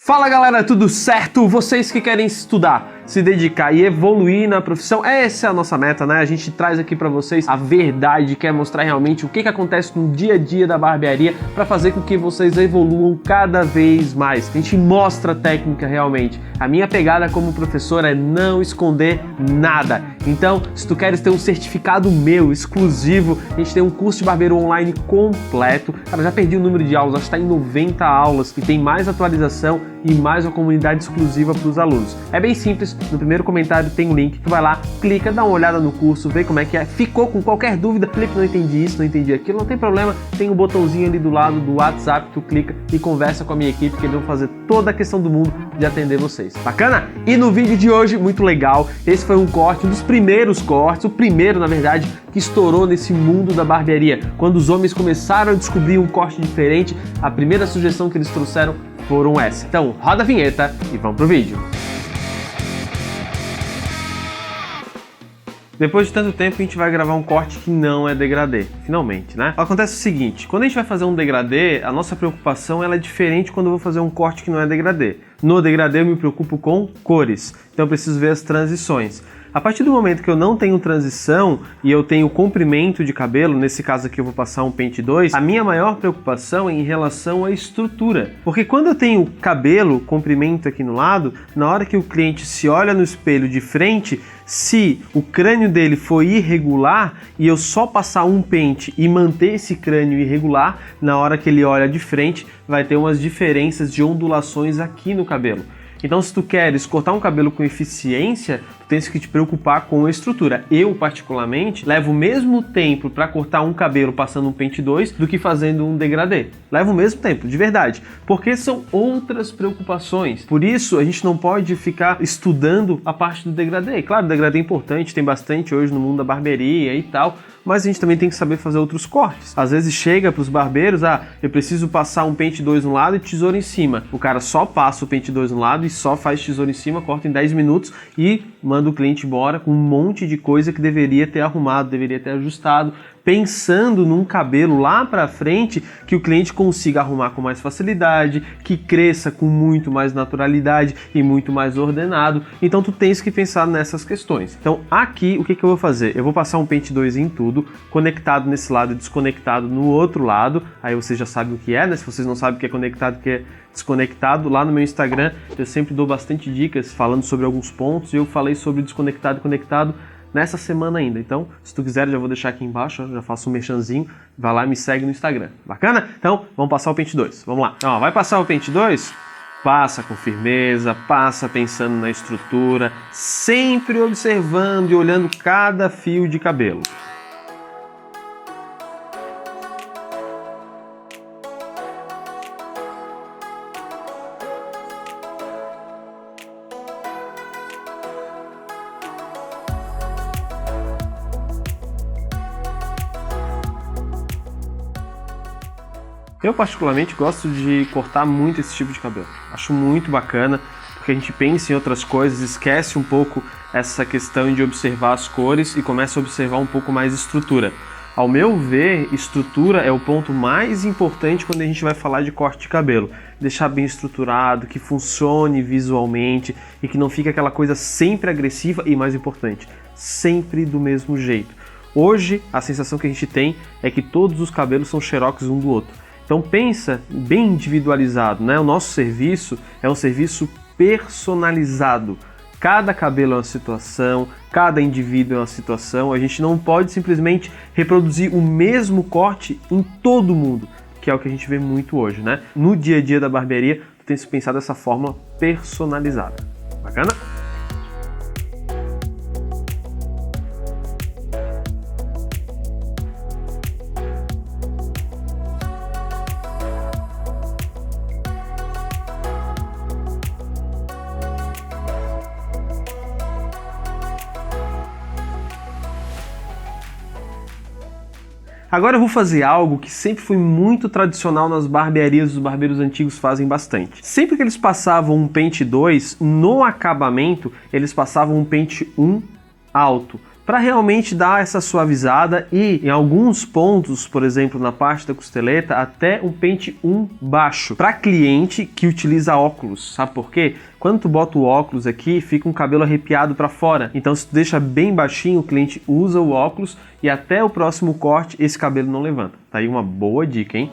Fala galera, tudo certo? Vocês que querem estudar, se dedicar e evoluir na profissão, essa é a nossa meta, né? A gente traz aqui pra vocês a verdade, quer mostrar realmente o que acontece no dia a dia da barbearia para fazer com que vocês evoluam cada vez mais. A gente mostra a técnica realmente. A minha pegada como professor é não esconder nada. Então, se tu queres ter um certificado meu exclusivo, a gente tem um curso de barbeiro online completo. Cara, já perdi o número de aulas, acho que tá em 90 aulas e tem mais atualização e mais uma comunidade exclusiva para os alunos. É bem simples, no primeiro comentário tem um link, tu vai lá, clica, dá uma olhada no curso, vê como é que é, ficou com qualquer dúvida, Felipe, não entendi isso, não entendi aquilo, não tem problema, tem um botãozinho ali do lado do WhatsApp, tu clica e conversa com a minha equipe, que eles vão fazer toda a questão do mundo de atender vocês. Bacana? E no vídeo de hoje, muito legal, esse foi um corte, um dos primeiros cortes, o primeiro, na verdade, que estourou nesse mundo da barbearia. Quando os homens começaram a descobrir um corte diferente, a primeira sugestão que eles trouxeram foram essa. Então, roda a vinheta e vamos pro vídeo. Depois de tanto tempo, a gente vai gravar um corte que não é degradê, finalmente, né? Acontece o seguinte, quando a gente vai fazer um degradê, a nossa preocupação ela é diferente quando eu vou fazer um corte que não é degradê. No degradê eu me preocupo com cores, então eu preciso ver as transições. A partir do momento que eu não tenho transição e eu tenho comprimento de cabelo, nesse caso aqui eu vou passar um pente 2, a minha maior preocupação é em relação à estrutura. Porque quando eu tenho cabelo, comprimento aqui no lado, na hora que o cliente se olha no espelho de frente, se o crânio dele for irregular e eu só passar um pente e manter esse crânio irregular, na hora que ele olha de frente, vai ter umas diferenças de ondulações aqui no cabelo. Então, se tu queres cortar um cabelo com eficiência, tu tens que te preocupar com a estrutura. Eu, particularmente, levo o mesmo tempo para cortar um cabelo passando um pente 2 do que fazendo um degradê. Levo o mesmo tempo, de verdade, porque são outras preocupações. Por isso, a gente não pode ficar estudando a parte do degradê. Claro, o degradê é importante, tem bastante hoje no mundo da barbearia e tal, mas a gente também tem que saber fazer outros cortes. Às vezes chega para os barbeiros, eu preciso passar um pente 2 no lado e tesoura em cima. O cara só passa o pente 2 no lado e só faz tesoura em cima, corta em 10 minutos e manda o cliente embora com um monte de coisa que deveria ter arrumado, deveria ter ajustado, pensando num cabelo lá pra frente que o cliente consiga arrumar com mais facilidade, que cresça com muito mais naturalidade e muito mais ordenado. Então tu tens que pensar nessas questões. Então aqui o que eu vou fazer? Eu vou passar um pente 2 em tudo, conectado nesse lado e desconectado no outro lado. Aí você já sabe o que é, né? Se vocês não sabem o que é conectado, o que é desconectado, lá no meu Instagram eu sempre dou bastante dicas falando sobre alguns pontos e eu falei sobre desconectado e conectado nessa semana ainda. Então, se tu quiser, já vou deixar aqui embaixo, já faço um merchanzinho, vai lá e me segue no Instagram. Bacana? Então, vamos passar o pente 2. Vamos lá. Ó, vai passar o pente 2? Passa com firmeza, passa pensando na estrutura, sempre observando e olhando cada fio de cabelo. Eu particularmente gosto de cortar muito esse tipo de cabelo. Acho muito bacana, porque a gente pensa em outras coisas, esquece um pouco essa questão de observar as cores e começa a observar um pouco mais estrutura. Ao meu ver, estrutura é o ponto mais importante quando a gente vai falar de corte de cabelo. Deixar bem estruturado, que funcione visualmente e que não fique aquela coisa sempre agressiva e, mais importante, sempre do mesmo jeito. Hoje, a sensação que a gente tem é que todos os cabelos são xerox um do outro. Então pensa bem individualizado, né? O nosso serviço é um serviço personalizado. Cada cabelo é uma situação, cada indivíduo é uma situação. A gente não pode simplesmente reproduzir o mesmo corte em todo mundo, que é o que a gente vê muito hoje, né? No dia a dia da barbearia, tu tem que pensar dessa forma personalizada. Bacana? Agora eu vou fazer algo que sempre foi muito tradicional nas barbearias, os barbeiros antigos fazem bastante. Sempre que eles passavam um pente 2, no acabamento, eles passavam um pente 1 alto. para realmente dar essa suavizada e em alguns pontos, por exemplo, na parte da costeleta, até um pente 1 baixo. Para cliente que utiliza óculos, sabe por quê? Quando tu bota o óculos aqui, fica um cabelo arrepiado para fora. Então se tu deixa bem baixinho, o cliente usa o óculos e até o próximo corte esse cabelo não levanta. Tá aí uma boa dica, hein?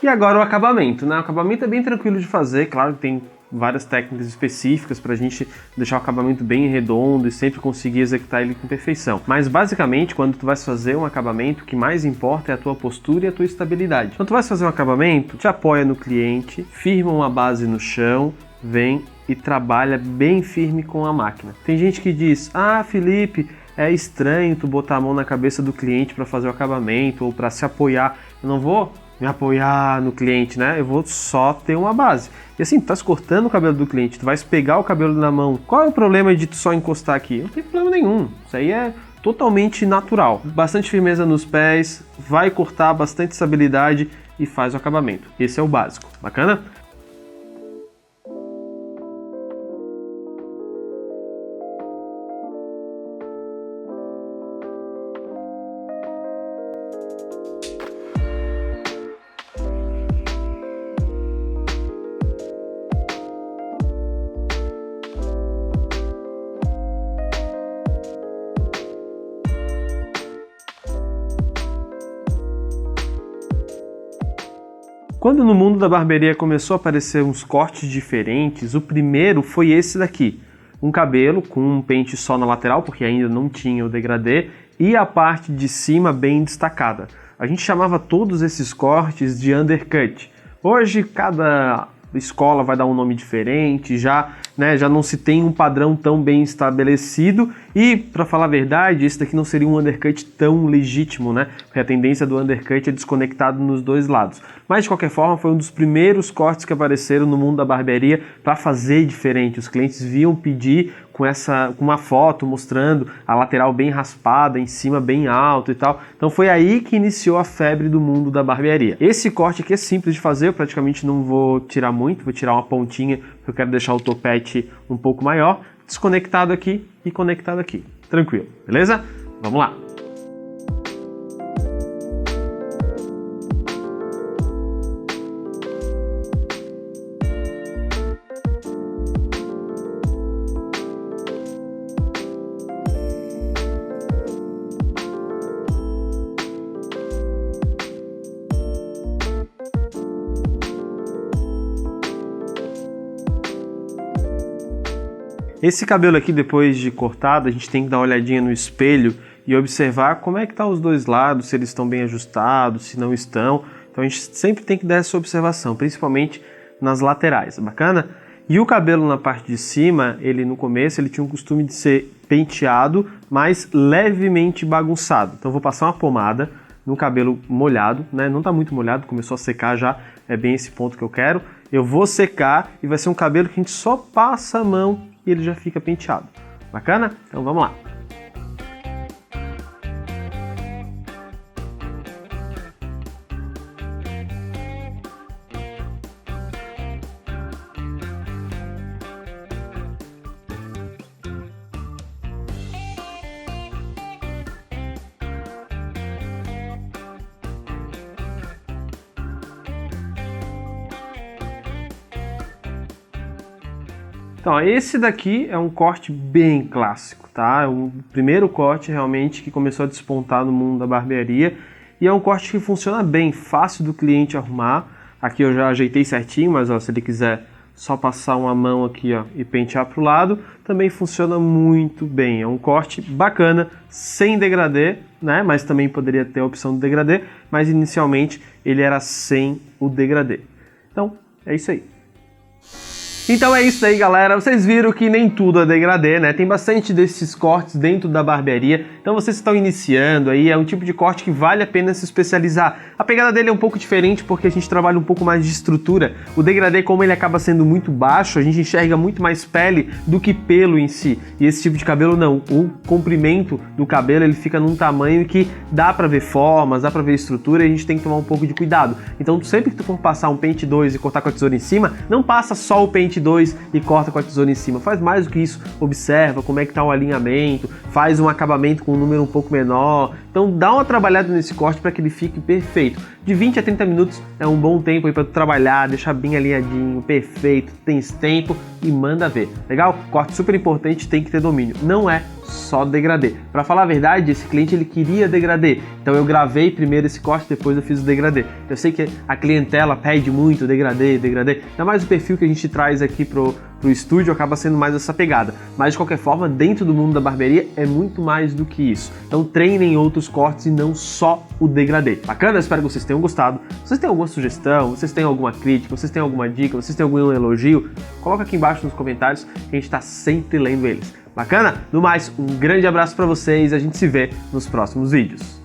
E agora o acabamento, né? O acabamento é bem tranquilo de fazer, claro que tem várias técnicas específicas para a gente deixar o acabamento bem redondo e sempre conseguir executar ele com perfeição. Mas basicamente, quando tu vai fazer um acabamento, o que mais importa é a tua postura e a tua estabilidade. Quando tu vai fazer um acabamento, te apoia no cliente, firma uma base no chão, vem e trabalha bem firme com a máquina. Tem gente que diz, ah, Felipe, é estranho tu botar a mão na cabeça do cliente para fazer o acabamento ou para se apoiar. Eu não vou me apoiar no cliente, né? Eu vou só ter uma base. E assim, tu tá cortando o cabelo do cliente, tu vai pegar o cabelo na mão. Qual é o problema de tu só encostar aqui? Não tem problema nenhum. Isso aí é totalmente natural. Bastante firmeza nos pés, vai cortar, bastante estabilidade e faz o acabamento. Esse é o básico. Bacana? Quando no mundo da barbearia começou a aparecer uns cortes diferentes, o primeiro foi esse daqui. Um cabelo com um pente só na lateral, porque ainda não tinha o degradê, e a parte de cima bem destacada. A gente chamava todos esses cortes de undercut. Hoje cada escola vai dar um nome diferente, já não se tem um padrão tão bem estabelecido e, para falar a verdade, esse daqui não seria um undercut tão legítimo, né? Porque a tendência do undercut é desconectado nos dois lados. Mas, de qualquer forma, foi um dos primeiros cortes que apareceram no mundo da barbearia para fazer diferente. Os clientes viam pedir com uma foto mostrando a lateral bem raspada, em cima bem alto e tal. Então foi aí que iniciou a febre do mundo da barbearia. Esse corte aqui é simples de fazer, eu praticamente não vou tirar muito, vou tirar uma pontinha, porque eu quero deixar o topete um pouco maior, desconectado aqui e conectado aqui. Tranquilo, beleza? Vamos lá! Esse cabelo aqui, depois de cortado, a gente tem que dar uma olhadinha no espelho e observar como é que tá os dois lados, se eles estão bem ajustados, se não estão. Então a gente sempre tem que dar essa observação, principalmente nas laterais, bacana? E o cabelo na parte de cima, ele no começo, ele tinha um costume de ser penteado, mas levemente bagunçado. Então eu vou passar uma pomada no cabelo molhado, né? Não tá muito molhado, começou a secar já, é bem esse ponto que eu quero. Eu vou secar e vai ser um cabelo que a gente só passa a mão e ele já fica penteado. Bacana? Então vamos lá. Então, esse daqui é um corte bem clássico, tá? É o primeiro corte realmente que começou a despontar no mundo da barbearia e é um corte que funciona bem, fácil do cliente arrumar. Aqui eu já ajeitei certinho, mas ó, se ele quiser só passar uma mão aqui ó, e pentear para o lado, também funciona muito bem. É um corte bacana, sem degradê, né? Mas também poderia ter a opção do degradê, mas inicialmente ele era sem o degradê. Então, é isso aí. Então é isso aí, galera. Vocês viram que nem tudo é degradê, né? Tem bastante desses cortes dentro da barbearia. Então vocês estão iniciando aí, é um tipo de corte que vale a pena se especializar. A pegada dele é um pouco diferente porque a gente trabalha um pouco mais de estrutura. O degradê, como ele acaba sendo muito baixo, a gente enxerga muito mais pele do que pelo em si. E esse tipo de cabelo não. O comprimento do cabelo, ele fica num tamanho que dá pra ver formas, dá pra ver estrutura, e a gente tem que tomar um pouco de cuidado. Então sempre que tu for passar um pente 2 e cortar com a tesoura em cima, não passa só o pente 2 e corta com a tesoura em cima. Faz mais do que isso. Observa como é que tá o alinhamento, faz um acabamento com um número um pouco menor. Então dá uma trabalhada nesse corte para que ele fique perfeito. De 20 a 30 minutos é um bom tempo aí para tu trabalhar, deixar bem alinhadinho, perfeito, tens tempo e manda ver. Legal? Corte super importante, tem que ter domínio. Não é só degradê. Para falar a verdade, esse cliente ele queria degradê. Então eu gravei primeiro esse corte, depois eu fiz o degradê. Eu sei que a clientela pede muito degradê. Ainda mais o perfil que a gente traz aqui pro estúdio acaba sendo mais essa pegada. Mas de qualquer forma, dentro do mundo da barbearia é muito mais do que isso. Então treinem outros cortes e não só o degradê. Bacana? Espero que vocês tenham gostado. Se vocês têm alguma sugestão, vocês têm alguma crítica, vocês têm alguma dica, vocês têm algum elogio, coloca aqui embaixo nos comentários que a gente está sempre lendo eles. Bacana? No mais, um grande abraço para vocês e a gente se vê nos próximos vídeos.